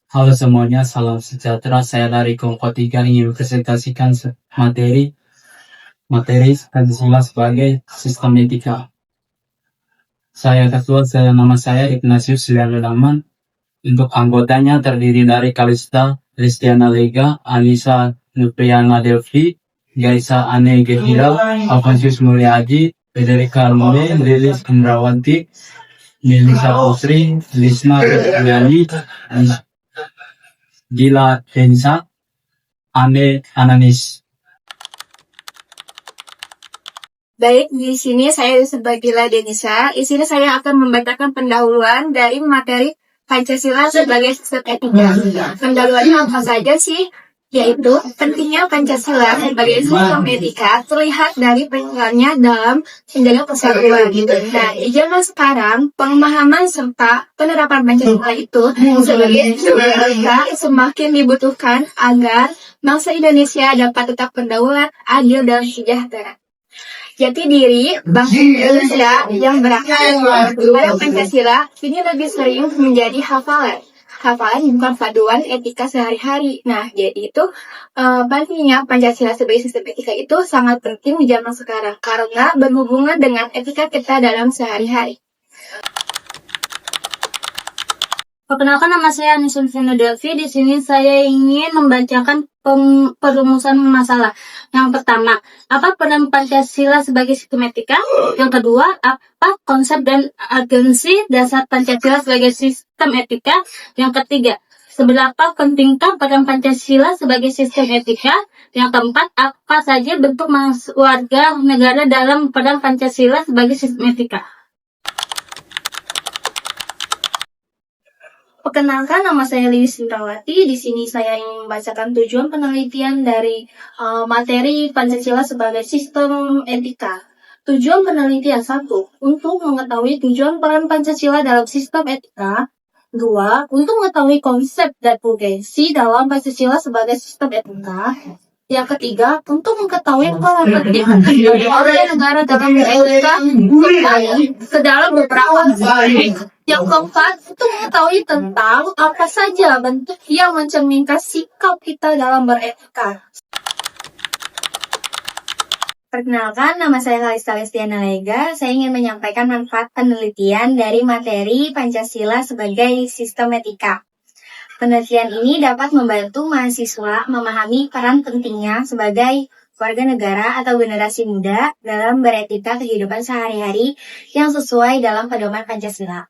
Halo semuanya, salam sejahtera. Saya dari kelompok 3 ingin mempresentasikan materi Pancasila sebagai sistem etika. Nama saya Ignatius Lialaman. Untuk anggotanya terdiri dari Kalista Listiana Lega, Anissa Nupriana Delvi, Gaisa Ane Gehira, Alfonsius Mulyadi, Federica Almone, Lilis Indrawati, Melisa Putri, Lisna Riani, Gila Densa, Ane Ananis. Baik, di sini saya sebagai Denisa. Di sini saya akan membacakan pendahuluan dari materi Pancasila sebagai sistem etika. Pendahuluannya apa saja sih? Yaitu pentingnya Pancasila sebagai sistem etika terlihat dari perannya dalam menjaga persatuan. Nah, di zaman sekarang pemahaman serta penerapan Pancasila itu sebagai sistem etika semakin dibutuhkan agar bangsa Indonesia dapat tetap berdaulat, adil dan sejahtera. Jati diri bangsa Indonesia yang berakar pada Pancasila kini lebih sering menjadi hafalan. Hafalan bukan paduan etika sehari-hari. Nah, jadi itu pentingnya Pancasila sebagai sistem etika itu sangat penting di zaman sekarang karena berhubungan dengan etika kita dalam sehari-hari. Perkenalkan, nama saya Anissa Nupriana Delvi. Di sini saya ingin membacakan perumusan masalah. Yang pertama, apa peran Pancasila sebagai sistem etika? Yang kedua, apa konsep dan agensi dasar Pancasila sebagai sistem etika? Yang ketiga, seberapa pentingkah peran Pancasila sebagai sistem etika? Yang keempat, apa saja bentuk warga negara dalam peran Pancasila sebagai sistem etika? Perkenalkan, nama saya Lilis Indrawati. Di sini saya ingin membacakan tujuan penelitian dari materi Pancasila sebagai sistem etika. Tujuan penelitian 1. Untuk mengetahui tujuan peran Pancasila dalam sistem etika. 2. Untuk mengetahui konsep dan urgensi dalam Pancasila sebagai sistem etika. Yang ketiga, untuk mengetahui peran penting warga negara dalam beretika ke dalam beberapa aspek. Yang keempat, untuk mengetahui tentang apa saja bentuk yang mencerminkan sikap kita dalam beretika. Perkenalkan, nama saya Kalista Listiana Lega. Saya ingin menyampaikan manfaat penelitian dari materi Pancasila sebagai sistem etika. Penelitian ini dapat membantu mahasiswa memahami peran pentingnya sebagai warga negara atau generasi muda dalam beretika kehidupan sehari-hari yang sesuai dalam pedoman Pancasila.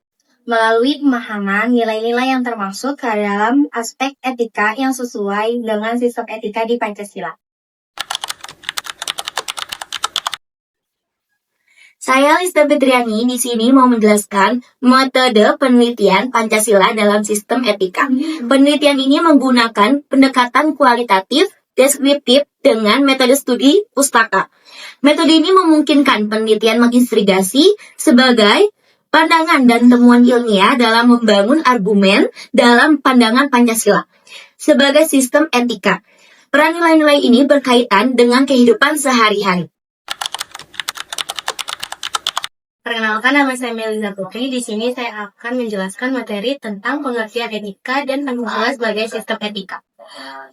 Melalui pemahaman nilai-nilai yang termasuk ke dalam aspek etika yang sesuai dengan sistem etika di Pancasila. Saya Lista Petriani di sini mau menjelaskan metode penelitian Pancasila dalam sistem etika. Penelitian ini menggunakan pendekatan kualitatif, deskriptif dengan metode studi pustaka. Metode ini memungkinkan penelitian menginvestigasi sebagai pandangan dan temuan ilmiah dalam membangun argumen dalam pandangan Pancasila sebagai sistem etika. Peran nilai-nilai ini berkaitan dengan kehidupan sehari-hari. Perkenalkan, nama saya Melisa Putri. Di sini saya akan menjelaskan materi tentang pengertian etika dan Pancasila sebagai sistem etika.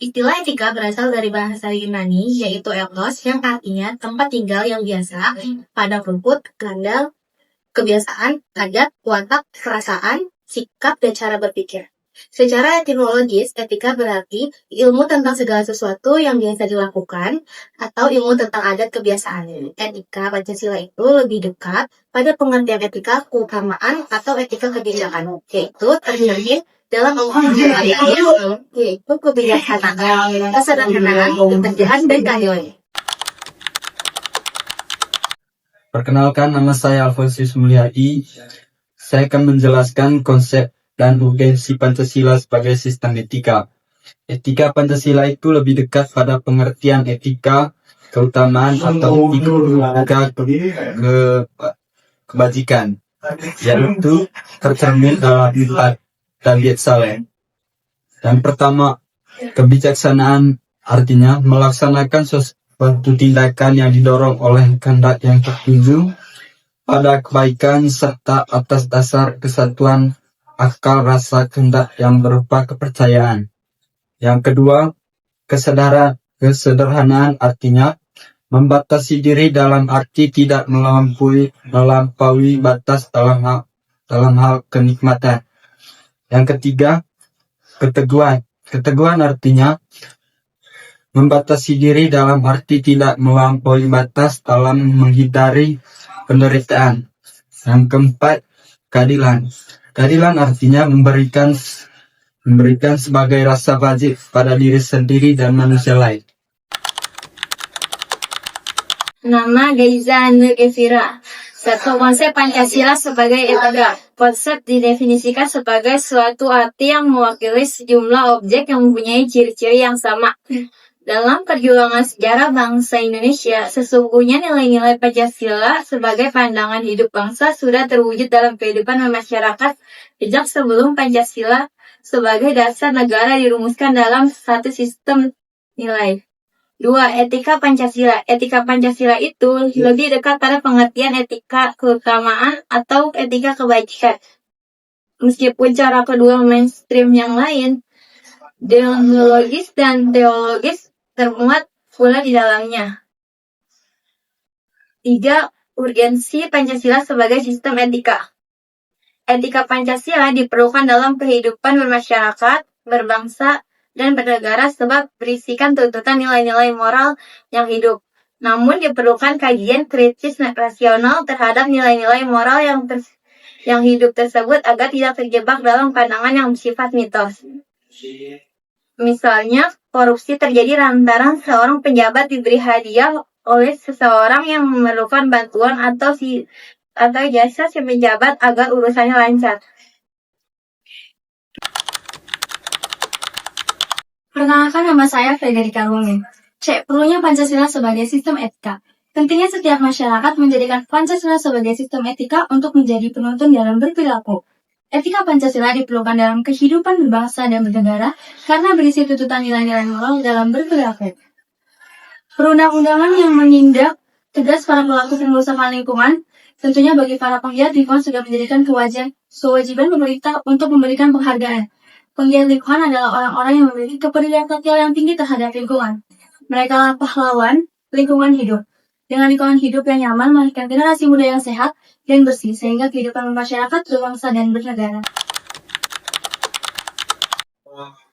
Istilah etika berasal dari bahasa Yunani, yaitu ethos, yang artinya tempat tinggal yang biasa, padang rumput, kandang, kebiasaan, adat, watak, perasaan, sikap, dan cara berpikir. Secara etimologis, etika berarti ilmu tentang segala sesuatu yang biasa dilakukan atau ilmu tentang adat kebiasaan. Etika Pancasila itu lebih dekat pada pengertian etika keutamaan atau etika kebijakan, yaitu terdiri dalam yaitu kebijaksanaan, kesederhanaan, ketegasan, dan keadilan. Perkenalkan, nama saya Alfonsius Mulyadi. Saya akan menjelaskan konsep dan urgensi Pancasila sebagai sistem etika. Etika Pancasila itu lebih dekat pada pengertian etika keutamaan atau etika kebajikan, yaitu tercermin dalam 4 dan Saleh. Yang pertama, kebijaksanaan artinya melaksanakan suatu tindakan yang didorong oleh kehendak yang tertuju pada kebaikan serta atas dasar kesatuan akal, rasa, kehendak yang berupa kepercayaan. Yang kedua, kesederhanaan artinya membatasi diri dalam arti tidak melampaui batas dalam hal kenikmatan. Yang ketiga, keteguhan. Keteguhan artinya membatasi diri dalam arti tidak melampaui batas dalam menghindari penderitaan. Yang keempat, keadilan. Keadilan artinya memberikan sebagai rasa wajib pada diri sendiri dan manusia lain. Nama Gaiza Negevira. Satu, konsep Pancasila sebagai etika. Konsep didefinisikan sebagai suatu arti yang mewakili sejumlah objek yang mempunyai ciri-ciri yang sama. Dalam perjuangan sejarah bangsa Indonesia, sesungguhnya nilai-nilai Pancasila sebagai pandangan hidup bangsa sudah terwujud dalam kehidupan masyarakat sejak sebelum Pancasila sebagai dasar negara dirumuskan dalam satu sistem nilai. 2. Etika Pancasila. Etika Pancasila itu lebih dekat pada pengertian etika keutamaan atau etika kebajikan. Meskipun cara kedua mainstream yang lain, deontologis dan teologis termuat pula di dalamnya. 3. Urgensi Pancasila sebagai sistem etika. Etika Pancasila diperlukan dalam kehidupan bermasyarakat, berbangsa, dan bernegara sebab berisikan tuntutan nilai-nilai moral yang hidup. Namun diperlukan kajian kritis rasional terhadap nilai-nilai moral yang hidup tersebut agar tidak terjebak dalam pandangan yang bersifat mitos. Misalnya, korupsi terjadi lantaran seorang pejabat diberi hadiah oleh seseorang yang memerlukan bantuan atau jasa si pejabat agar urusannya lancar. Perkenalkan, nama saya Frederica Wongin. C. Perlunya Pancasila sebagai sistem etika. Pentingnya setiap masyarakat menjadikan Pancasila sebagai sistem etika untuk menjadi penuntun dalam berperilaku. Etika Pancasila diperlukan dalam kehidupan berbangsa dan bernegara karena berisi tuntutan nilai-nilai moral dalam berperilaku. Perundang-undangan yang menindak tegas para pelaku pengerusakan lingkungan, tentunya bagi para penggiat lingkungan sudah menjadikan kewajiban pemerintah untuk memberikan penghargaan. Penggiat lingkungan adalah orang-orang yang memiliki kepedulian sosial yang tinggi terhadap lingkungan. Mereka adalah pahlawan lingkungan hidup. Dengan lingkungan hidup yang nyaman, melahirkan generasi muda yang sehat dan bersih, sehingga kehidupan masyarakat berbangsa dan bernegara.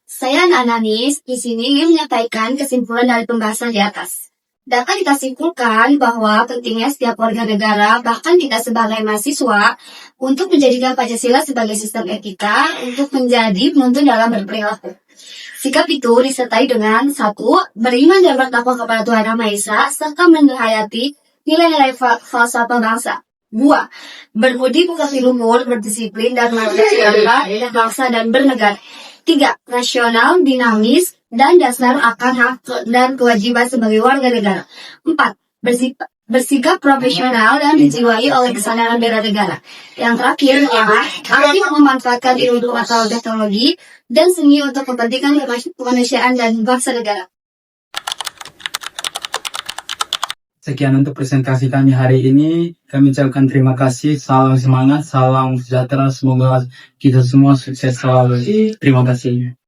Saya Ananis, di sini ingin menyampaikan kesimpulan dari pembahasan di atas. Dapat kita simpulkan bahwa pentingnya setiap warga negara, bahkan kita sebagai mahasiswa, untuk menjadikan Pancasila sebagai sistem etika untuk menjadi penuntun dalam berperilaku. Sikap itu disertai dengan 1. Beriman dan bertakwa kepada Tuhan Yang Maha Esa, serta menghayati nilai-nilai falsafah bangsa. 2. Berbudi pekerti luhur, berdisiplin, dan menghargai bangsa dan bernegara. 3. Rasional, dinamis, dan dasar akan hak dan kewajiban sebagai warga negara. 4. Bersikap profesional dan dijiwai oleh kesadaran bela negara. Yang terakhir adalah aktif memanfaatkan ilmu atau teknologi dan seni untuk kepentingan kemanusiaan dan bangsa negara. Sekian untuk presentasi kami hari ini. Kami ucapkan terima kasih. Salam semangat, salam sejahtera. Semoga kita semua sukses selalu. Terima kasih.